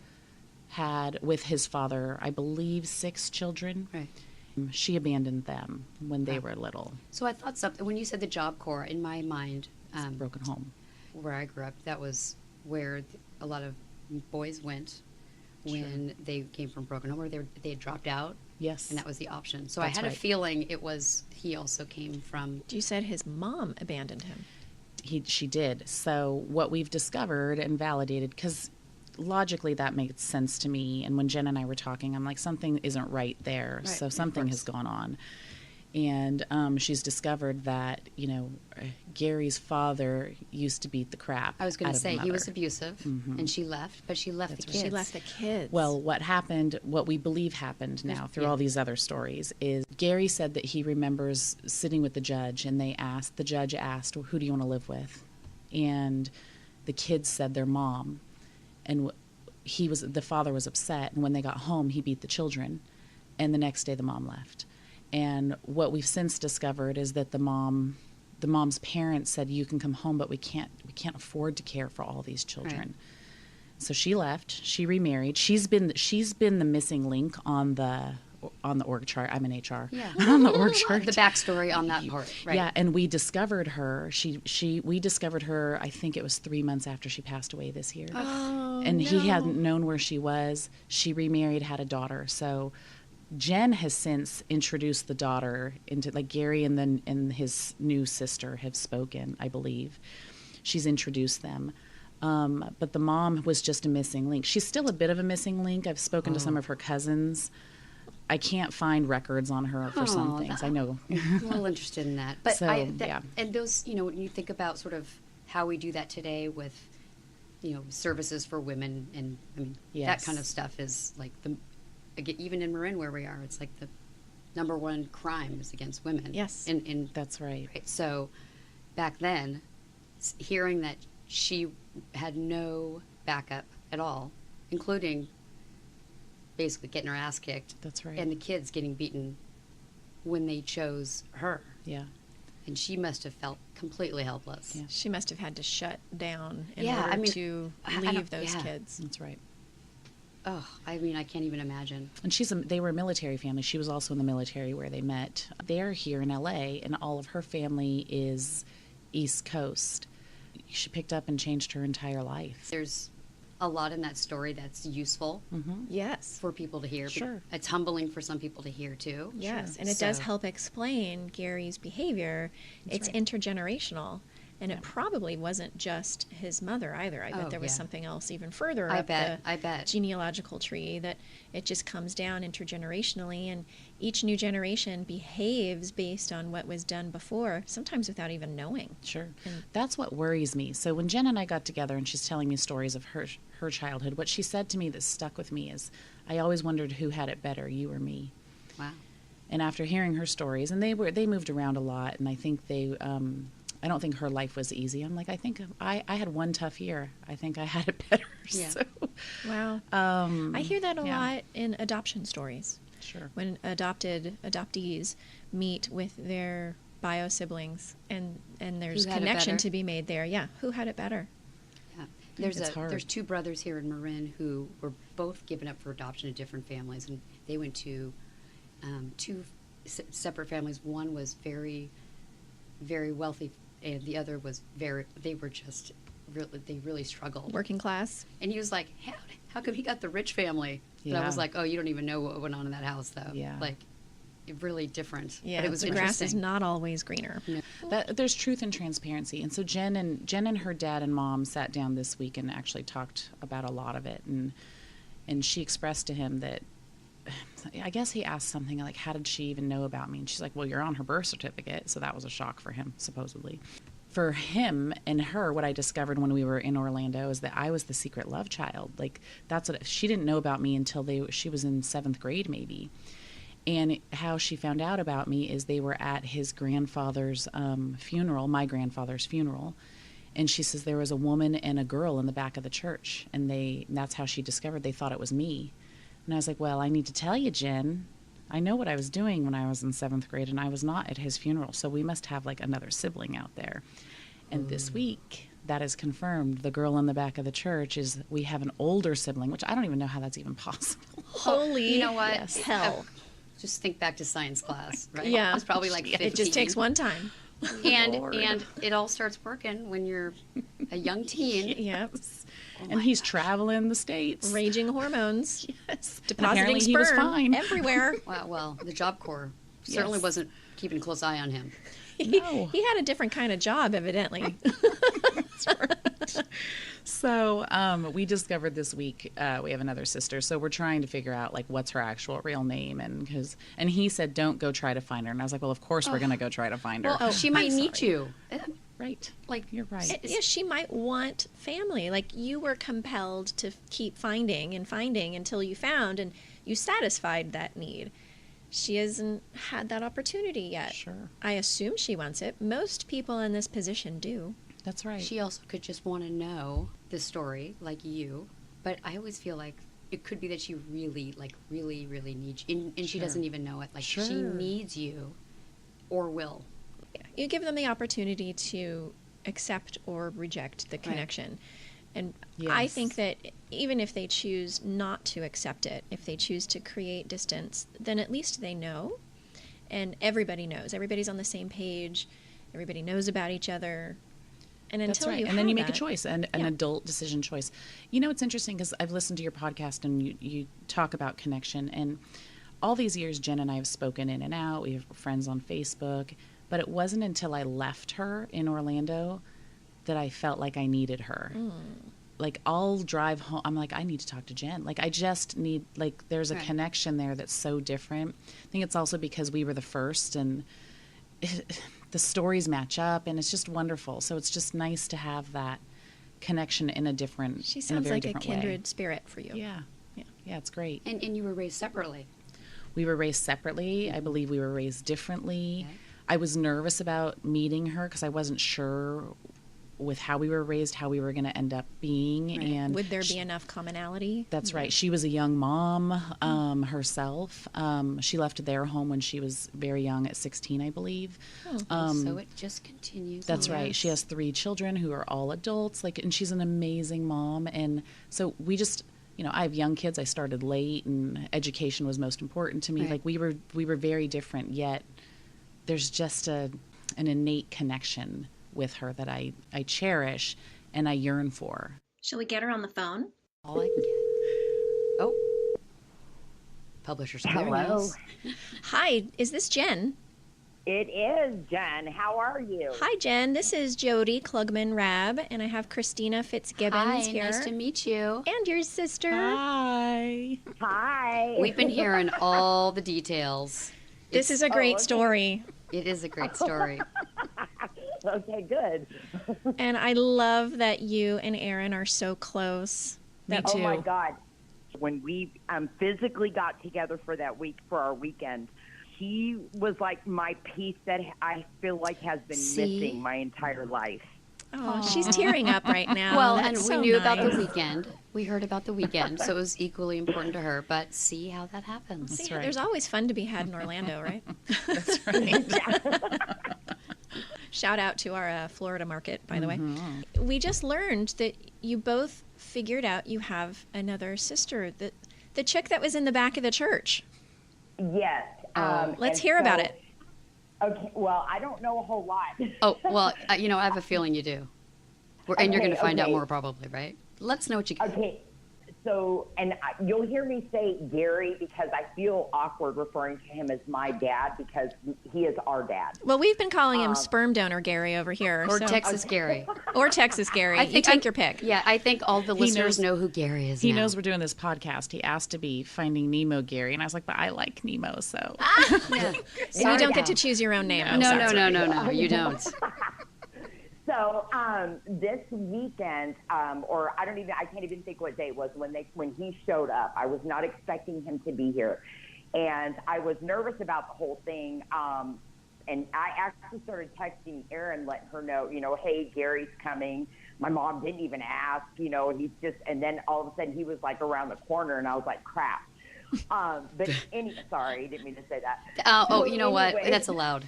had, with his father, I believe 6 children. Right. She abandoned them when they were little. So I thought something when you said the Job Corps, in my mind, Broken home. where I grew up, that was where a lot of boys went when they came from broken home, or they had dropped out. Yes. And that was the option. So That's I had right. a feeling he also came from. You said his mom abandoned him. She did. So what we've discovered and validated, because logically that makes sense to me. And when Jen and I were talking, I'm like, something isn't right there. Right, So of something course. has gone on. And she's discovered that, Gary's father used to beat the crap I was going out to of the say he was mother. abusive, and she left, but she left That's the right. kids. She left the kids. Well, what we believe happened now through all these other stories is Gary said that he remembers sitting with the judge, and the judge asked, well, who do you want to live with? And the kids said their mom, and the father was upset, and when they got home, he beat the children, and the next day the mom left. And what we've since discovered is that the mom's parents said, you can come home, but we can't afford to care for all these children. Right. So she left. She remarried. She's been the missing link on the org chart. I'm in HR. Yeah. On the org chart. The backstory on that part. Right. Yeah, and we discovered her. We discovered her, I think it was 3 months after she passed away this year. Oh, and no. He hadn't known where she was. She remarried, had a daughter. So Jen has since introduced the daughter into, like, Gary and his new sister have spoken, I believe. She's introduced them. But the mom was just a missing link. She's still a bit of a missing link. I've spoken to some of her cousins. I can't find records on her for some things. I know. I'm a little interested in that. But So, yeah. And those, when you think about sort of how we do that today with, services for women, and I mean, that kind of stuff is like even in Marin where we are, it's like the number one crime is against women. Yes. And that's right. So back then, hearing that she had no backup at all, including basically getting her ass kicked. That's right. And the kids getting beaten when they chose her. Yeah. And she must have felt completely helpless. Yeah. She must have had to shut down in order to leave those kids. That's right. Oh, I mean, I can't even imagine. And they were a military family. She was also in the military where they met. They're here in LA, and all of her family is East Coast. She picked up and changed her entire life. There's a lot in that story that's useful Yes. for people to hear. Sure. It's humbling for some people to hear, too. Yes, Sure. and it does help explain Gary's behavior. It's intergenerational, and it probably wasn't just his mother either. I bet there was something else even further up the genealogical tree, that it just comes down intergenerationally, and each new generation behaves based on what was done before, sometimes without even knowing. Sure. And that's what worries me. So when Jen and I got together and she's telling me stories of her childhood, what she said to me that stuck with me is, I always wondered who had it better, you or me. Wow. And after hearing her stories, and they moved around a lot, and I think I don't think her life was easy. I'm like, I think I had one tough year. I think I had it better. Yeah. So, wow. I hear that a lot in adoption stories. Sure. When adoptees meet with their bio siblings, and there's connection to be made there. Yeah, who had it better? Yeah. There's two brothers here in Marin who were both given up for adoption to different families, and they went to two separate families. One was very, very wealthy, and the other was they really struggled. Working class. And he was like, how come he got the rich family? Yeah. And I was like, oh, you don't even know what went on in that house, though. Yeah. Like, really different. Yeah, but it was the grass is not always greener. No. There's truth and transparency. And so Jen and her dad and mom sat down this week and actually talked about a lot of it. And she expressed to him that, I guess he asked something like, how did she even know about me? And she's like, well, you're on her birth certificate. So that was a shock for him, supposedly. For him and her, what I discovered when we were in Orlando is that I was the secret love child. Like, that's what she didn't know about me until she was in 7th grade, maybe. And how she found out about me is they were at his grandfather's funeral, my grandfather's funeral. And she says there was a woman and a girl in the back of the church. And that's how she discovered they thought it was me. And I was like, well, I need to tell you, Jen, I know what I was doing when I was in 7th grade, and I was not at his funeral. So we must have like another sibling out there. And this week, that is confirmed. The girl in the back of the church we have an older sibling, which I don't even know how that's even possible. Holy you know what? hell. Just think back to science class, right? Yeah. It was probably like 15. It just takes one time. And it all starts working when you're a young teen. Yes. And he's traveling the States. Raging hormones. Yes. Depositing Apparently sperm he was fine. everywhere. Wow, well, the Job Corps certainly wasn't keeping a close eye on him. No. He had a different kind of job, evidently. So we discovered this week we have another sister, so we're trying to figure out like what's her actual real name, and he said don't go try to find her, and I was like, well, of course we're gonna go try to find her. Well, she might need you. Right, Like, you're right. Yeah, she might want family. Like, you were compelled to keep finding until you found, and you satisfied that need. She hasn't had that opportunity yet. Sure. I assume she wants it. Most people in this position do. That's right. She also could just want to know the story, like you. But I always feel like it could be that she really, really needs you. And she doesn't even know it. Like, she needs you or will. You give them the opportunity to accept or reject the connection. And I think that even if they choose not to accept it, if they choose to create distance, then at least they know. And everybody knows. Everybody's on the same page. Everybody knows about each other. And until and then you make a choice, an adult decision choice. You know, it's interesting because I've listened to your podcast and you talk about connection. And all these years, Jen and I have spoken in and out. We have friends on Facebook. But it wasn't until I left her in Orlando that I felt like I needed her. Like, I'll drive home. I'm like, I need to talk to Jen. Like, I just need, like, there's a connection there that's so different. I think it's also because we were the first, and the stories match up, and it's just wonderful. So it's just nice to have that connection in a different, She sounds like a kindred spirit for you. Yeah, it's great. And you were raised separately. We were raised separately. I believe we were raised differently. Okay. I was nervous about meeting her because I wasn't sure with how we were raised, how we were going to end up being. Right. And would there be enough commonality? That's right. She was a young mom herself. She left their home when she was very young, at 16, I believe. So it just continues. That's right. She has 3 children who are all adults, and she's an amazing mom. And so we just, I have young kids. I started late, and education was most important to me. Right. Like, we were very different, yet there's just an innate connection with her that I cherish and I yearn for. Shall we get her on the phone? All I can get. Oh. Publisher's Clearinghouse. Hello. Hi, is this Jen? It is, Jen. How are you? Hi, Jen. This is Jody Klugman-Rabb, and I have Christina Fitzgibbons here. Hi, nice to meet you. And your sister. Hi. Hi. We've been hearing all the details. This is a great story. It is a great story. Okay, good. And I love that you and Aaryn are so close. Me too. Oh, my God. When we physically got together for that week, for our weekend, he was like my piece that I feel like has been missing my entire life. Oh, she's tearing up right now. Well, That's and we so knew nice. about the weekend. We heard about the weekend, so it was equally important to her. But see how that happens. See, there's always fun to be had in Orlando, right? That's right. Shout out to our Florida market, by the way. We just learned that you both figured out you have another sister, the chick that was in the back of the church. Yes. Let's hear about it. Okay, well, I don't know a whole lot. Oh, well, I have a feeling you do. And you're going to find out more probably, right? Let's know what you got. Okay, so, and you'll hear me say Gary because I feel awkward referring to him as my dad because he is our dad. Well, we've been calling him sperm donor Gary over here. Or Texas Gary. Or Texas Gary. You take your pick. Yeah, I think all the listeners know who Gary is He now. knows we're doing this podcast. He asked to be Finding Nemo Gary, and I was like, but I like Nemo, so. Yeah. And you don't get to choose your own name. No, you don't. So this weekend, or I can't even think what day it was when he showed up. I was not expecting him to be here, and I was nervous about the whole thing. And I actually started texting Aaryn, letting her know, hey, Gary's coming. My mom didn't even ask, he's just, and then all of a sudden he was like around the corner, and I was like, crap. Sorry, didn't mean to say that. You know what? That's allowed.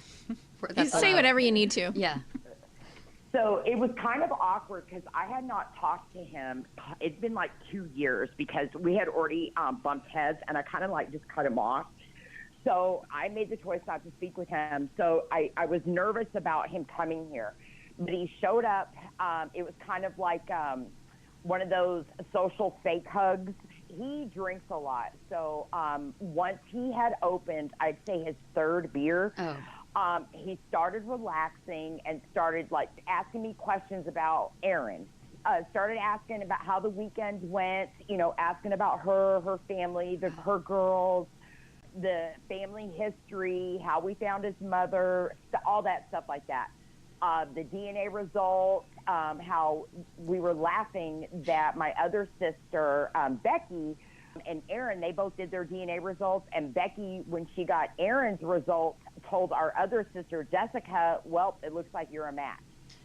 Say whatever you need to. Yeah. So it was kind of awkward because I had not talked to him. It's been like 2 years because we had already bumped heads, and I kind of just cut him off. So I made the choice not to speak with him. So I was nervous about him coming here. But he showed up. It was kind of like one of those social fake hugs. He drinks a lot. So once he had opened, I'd say his 3rd beer, he started relaxing and started asking me questions about Aaryn. Started asking about how the weekend went, asking about her family, her girls, the family history, how we found his mother, all that stuff like that. The DNA results, how we were laughing that my other sister, Becky, and Aaryn, they both did their DNA results. And Becky, when she got Aaron's results, told our other sister, Jessica, well, it looks like you're a match.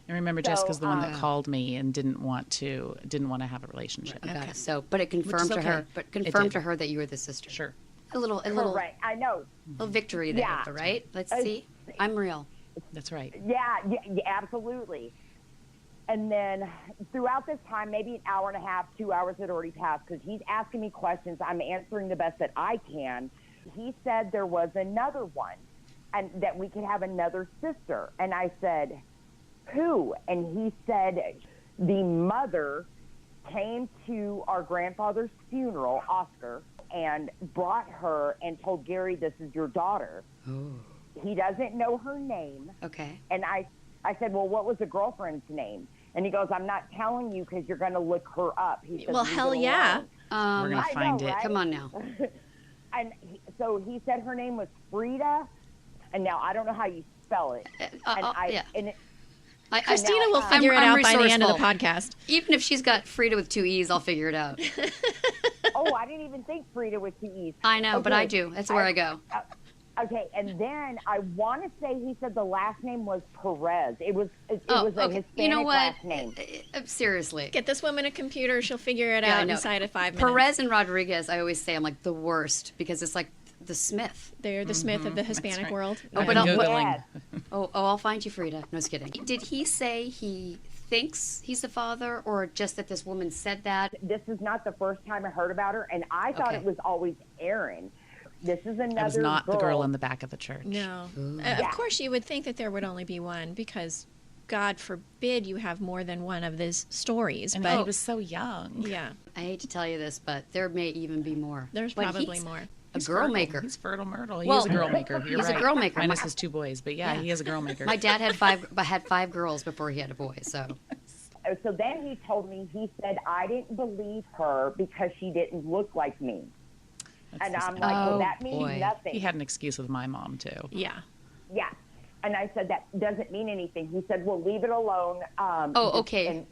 I remember So, Jessica's the one that called me and didn't want to have a relationship. Got it. So, but it confirmed to okay. her. But confirmed to her that you were the sister. Sure. A little Correct. I know. little victory there, Yeah. right? Let's see. I'm real. That's right. Yeah, absolutely. And then throughout this time, maybe an hour and a half, 2 hours had already passed because he's asking me questions. I'm answering the best that I can. He said there was another one and that we could have another sister. And I said, who? And he said the mother came to our grandfather's funeral, Oscar, and brought her and told Gary, this is your daughter. Oh. He doesn't know her name. Okay. And I said, well, what was the girlfriend's name? And he goes, I'm not telling you because you're going to look her up. He said, Well, hell yeah. We're going to find it. Right? Come on now. And so he said her name was Frida. And now I don't know how you spell it. Yeah. And Christina will I'm- figure it I'm out by the end of the resourceful. podcast. Even if she's got Frida with 2 E's, I'll figure it out. oh, I didn't even think Frida was two E's. I know, but Okay. I do. That's where I go. Okay, and then I want to say he said the last name was Perez. It was a Hispanic You know what? last name. Seriously. Get this woman a computer. She'll figure it Yeah, I out know. inside of 5 minutes. Perez and Rodriguez, I always say I'm like the worst because it's like the Smith. They're the Smith of the Hispanic right. world. Oh, I'm but I'll- Googling. Yes. Oh, I'll find you, Frida. No, just kidding. Did he say he thinks he's the father or just that this woman said that? This is not the first time I heard about her, and I thought Okay. it was always Aaryn. This is another I was not the girl in the back of the church. No. Yeah. Of course, you would think that there would only be one because God forbid you have more than one of these stories. And but he was so young. yeah, I hate to tell you this, but there may even be more. there's But probably he's more. A girl Fertile. maker. He's fertile Myrtle. He Well, is a girl maker. You're he's a right. girl maker. Minus his 2 boys, but yeah, he is a girl maker. My dad had five girls before he had a boy, so. So then he told me, he said, I didn't believe her because she didn't look like me. And I'm like, well, that means boy. nothing. He had an excuse with my mom too. Yeah. Yeah. And I said, that doesn't mean anything. He said, well, leave it alone. Okay.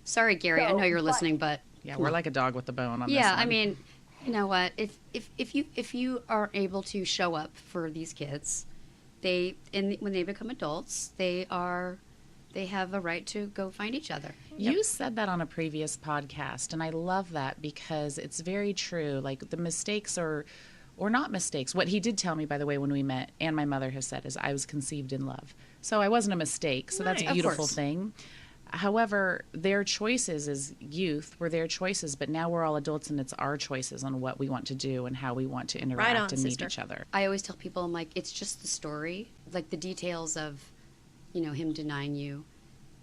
Sorry, Gary. I know you're listening, but Yeah, we're like a dog with a bone on this yeah, one. I mean, you know what? If you are able to show up for these kids, when they become adults, they have a right to go find each other. You said that on a previous podcast, and I love that because it's very true. Like the mistakes or not mistakes. What he did tell me, by the way, when we met, and my mother has said, is I was conceived in love. So I wasn't a mistake. So that's Right. a Of beautiful course. thing. However, their choices as youth were their choices, but now we're all adults and it's our choices on what we want to do and how we want to interact Right on, and meet sister. each other. I always tell people, I'm like, it's just the story, like the details of, him denying you,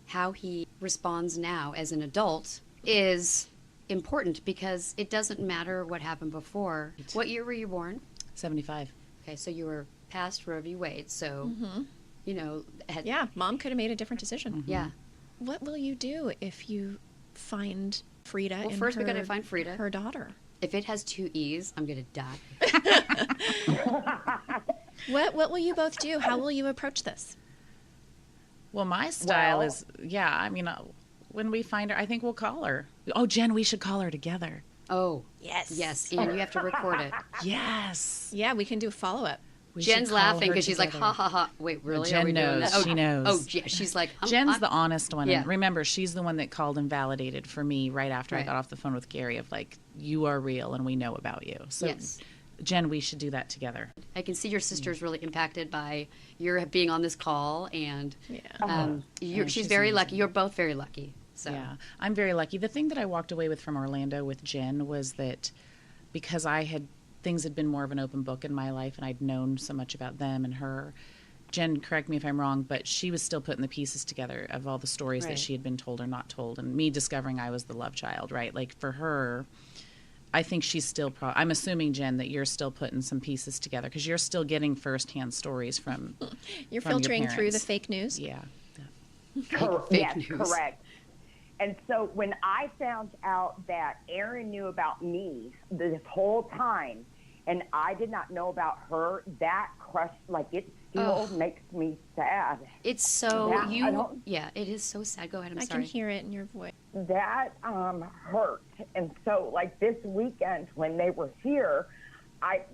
how he responds now as an adult is important because it doesn't matter what happened before. What year were you born? 75. Okay, so you were past Roe v. Wade, so, Yeah, mom could have made a different decision. yeah. What will you do if you find Frida Well, and first we her, gotta find Frida. her daughter? If it has 2 E's, I'm going to die. What will you both do? How will you approach this? Well, my style Well- is, when we find her, I think we'll call her. Oh, Jen, we should call her together. Oh, Yes. yes, and you have to record it. Yes. Yeah, we can do a follow-up. We should Jen's call laughing her because she's like, together. ha, ha, ha. Wait, really? Jen Are we doing knows. that? She knows. Oh, yeah, she's like, Jen's the honest one. Yeah. And remember, she's the one that called and validated for me right after I Right. got off the phone with Gary of like, you are real and we know about you. So, Yes. Jen, we should do that together. I can see your sister's really impacted by your being on this call, and Yeah. she's she's very amazing. lucky. You're both very lucky. So. Yeah, I'm very lucky. The thing that I walked away with from Orlando with Jen was that because things had been more of an open book in my life and I'd known so much about them and her. Jen, correct me if I'm wrong, but she was still putting the pieces together of all the stories Right. that she had been told or not told, and me discovering I was the love child, right? Like for her, I think she's still I'm assuming, Jen, that you're still putting some pieces together because you're still getting firsthand stories from You're from your filtering through the parents. fake news. Yeah. Yes, news. correct. And so when I found out that Aaryn knew about me this whole time, and I did not know about her, that crushed, like it still makes me sad. It's so Yeah, I don't- it is so sad. Go ahead. I'm I sorry. can hear it in your voice. That hurt. And so like this weekend when they were here,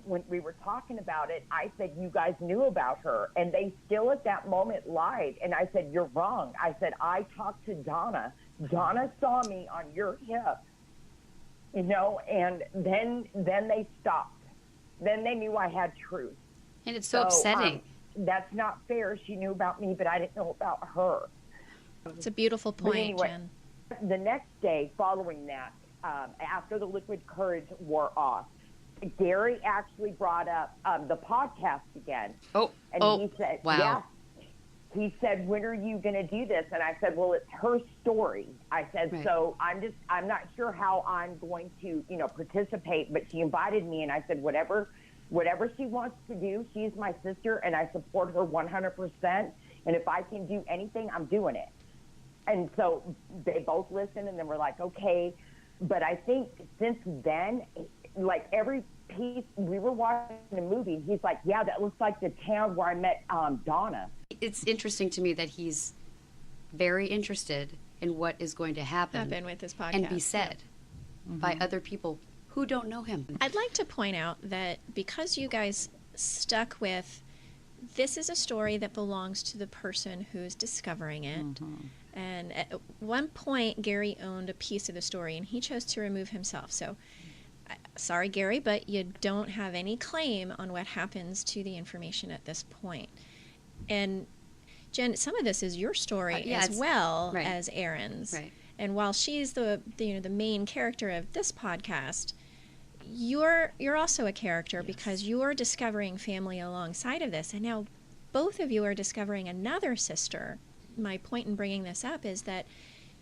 when we were talking about it, I said, you guys knew about her. And they still at that moment lied. And I said, you're wrong. I said, I talked to Donna. Donna saw me on your hip, you know, and then they stopped. Then they knew I had truth. And it's so upsetting. That's not fair. She knew about me, but I didn't know about her. It's a beautiful point, anyway, Jen. The next day following that, after the liquid courage wore off, Gary actually brought up the podcast again. And he said, wow. Yeah. He said, when are you going to do this? And I said, well, it's her story. I said, right. So I'm not sure how I'm going to, you know, participate, but she invited me, and I said, whatever she wants to do, she's my sister, and I support her 100%. And if I can do anything, I'm doing it. And so they both listened, and then we're like, okay. But I think since then, like every piece, we were watching a movie, and he's like, yeah, that looks like the town where I met Donna. It's interesting to me that he's very interested in what is going to happen with this podcast and be said by other people who don't know him. I'd like to point out that because you guys stuck with, this is a story that belongs to the person who's discovering it. And at one point, Gary owned a piece of the story, and he chose to remove himself. So, sorry, Gary, but you don't have any claim on what happens to the information at this point. And Jen, some of this is your story as well as Aaryn's. Right. And while she's the main character of this podcast, you're also a character because you're discovering family alongside of this. And now both of you are discovering another sister. My point in bringing this up is that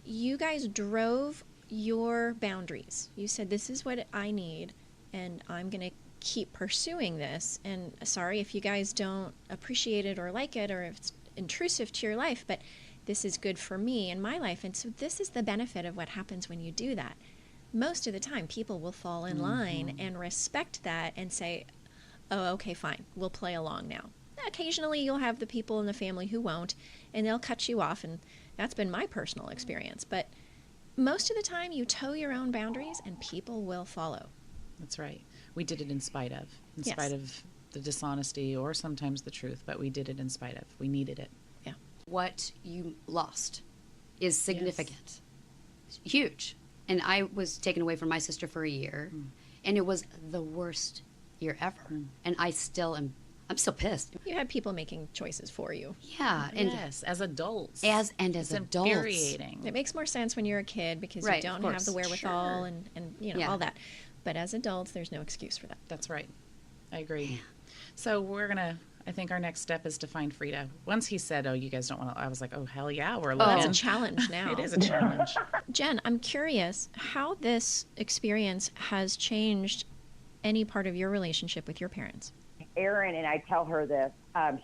you guys drove your boundaries. You said, this is what I need, and I'm going to keep pursuing this. And sorry if you guys don't appreciate it or like it, or if it's intrusive to your life, but this is good for me and my life. And so this is the benefit of what happens when you do that. Most of the time, people will fall in line and respect that and say, oh, okay, fine, we'll play along now. Occasionally, you'll have the people in the family who won't, and they'll cut you off, and that's been my personal experience. But most of the time, you toe your own boundaries, and people will follow. That's right. We did it in spite of the dishonesty or sometimes the truth, but we did it in spite of. We needed it. Yeah. What you lost is significant. Huge. And I was taken away from my sister for a year, and it was the worst year ever. And I'm still pissed. You had people making choices for you. Yeah. And yes, as adults. As it's adults. Infuriating. It makes more sense when you're a kid because you don't have the wherewithal and all that. But as adults, there's no excuse for that. That's right. I agree. Yeah. So I think our next step is to find Frida. Once he said, oh, you guys don't want to, I was like, oh, hell yeah, we're looking. That's a challenge now. It is a challenge. Jen, I'm curious how this experience has changed any part of your relationship with your parents. Aaryn, and I tell her this,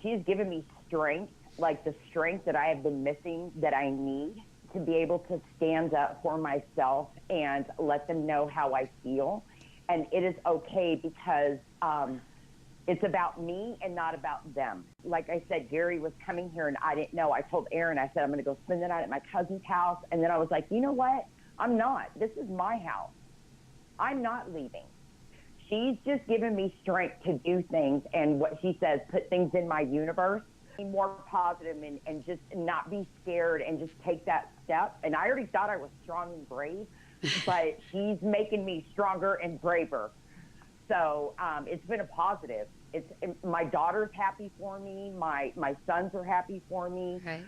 she's given me strength, like the strength that I have been missing that I need to be able to stand up for myself and let them know how I feel. And it is okay because it's about me and not about them. Like I said, Gary was coming here and I didn't know. I told Aaryn, I said, I'm going to go spend the night at my cousin's house. And then I was like, you know what? I'm not. This is my house. I'm not leaving. She's just given me strength to do things, and what she says, put things in my universe, be more positive and just not be scared and just take that step. And I already thought I was strong and brave, but she's making me stronger and braver. So it's been a positive. My daughter's happy for me. My sons are happy for me. Right.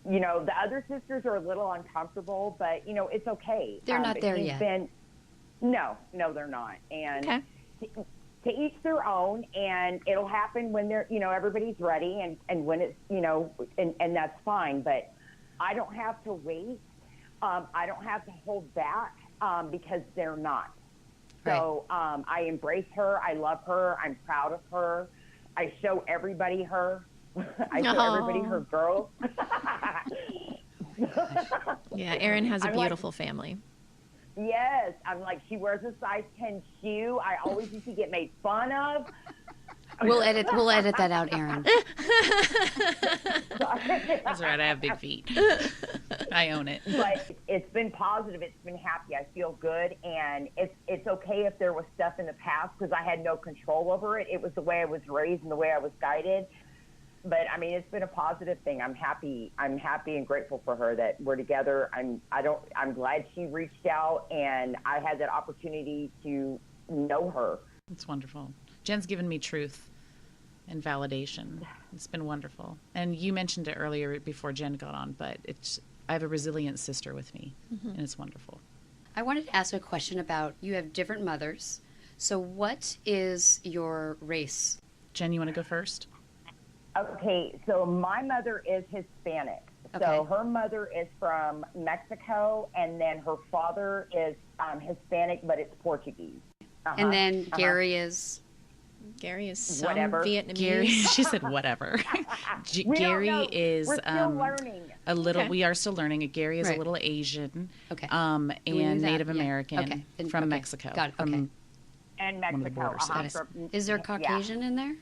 You know, the other sisters are a little uncomfortable, but, you know, it's okay. They're not there yet. No, they're not. And to each their own, and it'll happen when they're, you know, everybody's ready and when it's, you know, and that's fine. But I don't have to wait. I don't have to hold back because they're not. Right. So I embrace her. I love her. I'm proud of her. I show everybody her. I show everybody her girl. Yeah, Aaryn has a beautiful family. Yes, I'm like, she wears a size 10 shoe. I always used to get made fun of. We'll edit that out, Aaryn. That's right, I have big feet. I own it. But it's been positive. It's been happy. I feel good. And it's okay if there was stuff in the past because I had no control over it. It was the way I was raised and the way I was guided. But I mean, it's been a positive thing. I'm happy and grateful for her that we're together. I'm glad she reached out and I had that opportunity to know her. It's wonderful. Jen's given me truth and validation. It's been wonderful. And you mentioned it earlier before Jen got on, but I have a resilient sister with me, and it's wonderful. I wanted to ask a question about, you have different mothers. So what is your race? Jen, you want to go first? Okay, so my mother is Hispanic. Okay. So her mother is from Mexico, and then her father is Hispanic, but it's Portuguese. And then Gary is? Gary is some Whatever. Vietnamese. Gary, she said whatever. We Gary don't know. is We're still learning. a little. Okay. We are still learning. Gary is Right. a little Asian, Okay. and We knew that, Native yeah. American Okay. And- from okay. Mexico. Got it. Okay. From And one of the Mexico. border Got it. From- Is there yeah. Caucasian in there?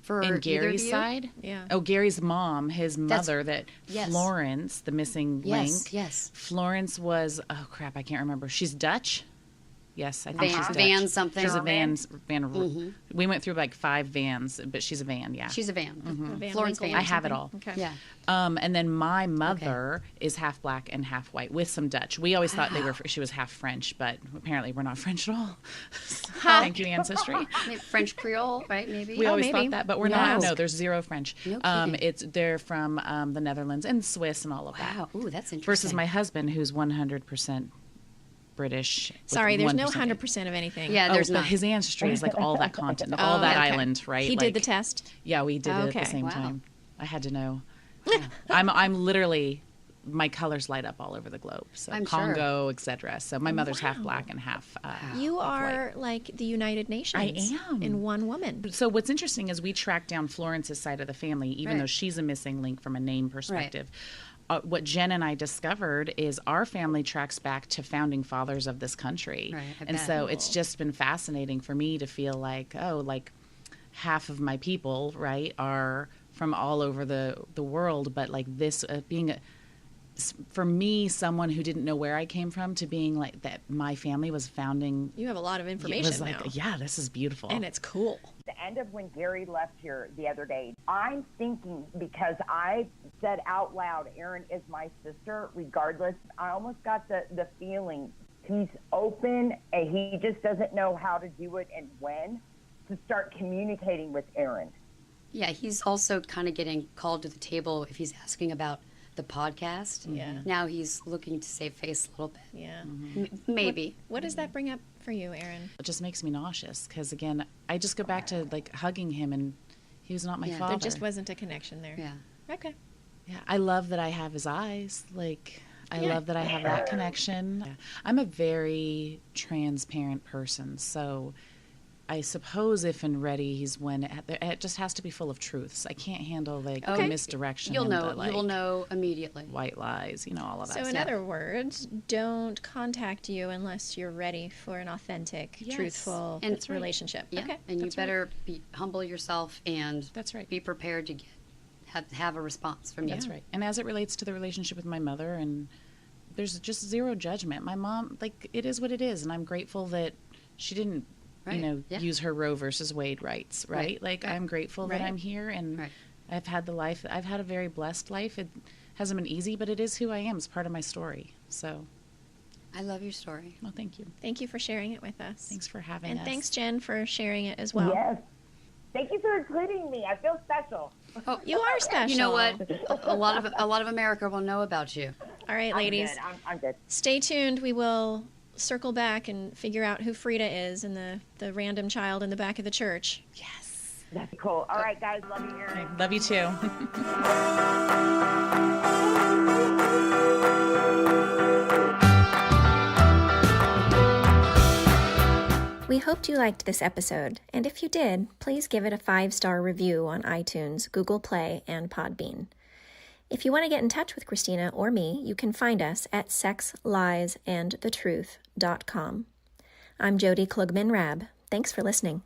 For in either of Gary's you? side? Yeah. Oh, Gary's mom, his mother, yes. Florence, the missing Yes, link. yes. Florence was, oh crap, I can't remember. She's Dutch? Yes, I think she's Dutch. Van something. She's a German. van. We went through like 5 vans, but she's a van, yeah. She's a Van. Van Florence Winkle Van. or I have it something? all. Okay. Yeah. And then my mother is half black and half white with some Dutch. We always thought she was half French, but apparently we're not French at all. Thank you, Ancestry. Maybe French Creole, right? Maybe. We always maybe. thought that, but we're No. not. No, there's zero French. No kidding. They're from the Netherlands and Swiss and all of that. Wow. Ooh, that's interesting. Versus my husband, who's 100% British. with Sorry, there's no 1% 100% of anything. Yeah, Oh, there's but not. his ancestry is like all that continent, all that okay. island, right? He did the Like, test. Yeah, we did it at Okay. the same Wow. time. I had to know. Yeah. I'm literally, my colors light up all over the globe. So I'm sure. Congo, etc. So my mother's half black and half. You half are white. like the United Nations. I am. In one woman. So what's interesting is we tracked down Florence's side of the family, even Right. though she's a missing link from a name perspective. What Jen and I discovered is our family tracks back to founding fathers of this country. Right, I and bet. so it's just been fascinating for me to feel like, oh, like half of my people, right, are from all over the world, but like this being for me, someone who didn't know where I came from, to being like that my family was founding. You have a lot of It information was like, now. yeah, this is beautiful. And it's cool. The end of when Gary left here the other day, I'm thinking, because I said out loud, Aaryn is my sister, regardless, I almost got the feeling he's open and he just doesn't know how to do it and when to start communicating with Aaryn. Yeah, he's also kind of getting called to the table if he's asking about the podcast. Yeah. Now he's looking to save face a little bit. Yeah. Maybe. What does that bring up for you, Aaryn? It just makes me nauseous because, again, I just go back to like hugging him, and he was not my Yeah. father. There just wasn't a connection there. Yeah. Okay. Yeah, I love that I have his eyes. Like, I Yeah. love that I have that connection. Yeah. I'm a very transparent person, so I suppose if and ready, he's when it just has to be full of truths. I can't handle like the Okay. misdirection. You'll and know. the, like, you will know immediately. white lies. All of that. So in stuff. other words, don't contact you unless you're ready for an authentic, Yes. truthful And- That's right. relationship. Yeah. Okay. And you that's right. better be humble yourself and That's right. be prepared to have a response from you. That's right. And as it relates to the relationship with my mother, and there's just zero judgment. My mom, like, it is what it is, and I'm grateful that she didn't, Right. Yeah. use her Roe versus Wade rights, right? Right. Like, I'm grateful Right. that I'm here, and Right. I've had a very blessed life. It hasn't been easy, but it is who I am. It's part of my story. So, I love your story. well, thank you. Thank you for sharing it with us. Thanks for having And us. thanks, Jen, for sharing it as well. Yes. Thank you for including me. I feel special. Oh, You are special. you know what? A lot of America will know about you. All right, ladies. I'm good. Stay tuned. We will circle back and figure out who Frida is and the random child in the back of the church. Yes. That's cool. All right, guys. Love you, Aaryn. I love you too. We hoped you liked this episode, and if you did, please give it a 5-star review on iTunes, Google Play, and Podbean. If you want to get in touch with Christina or me, you can find us at sexliesandthetruth.com. I'm Jody Klugman-Rabb. Thanks for listening.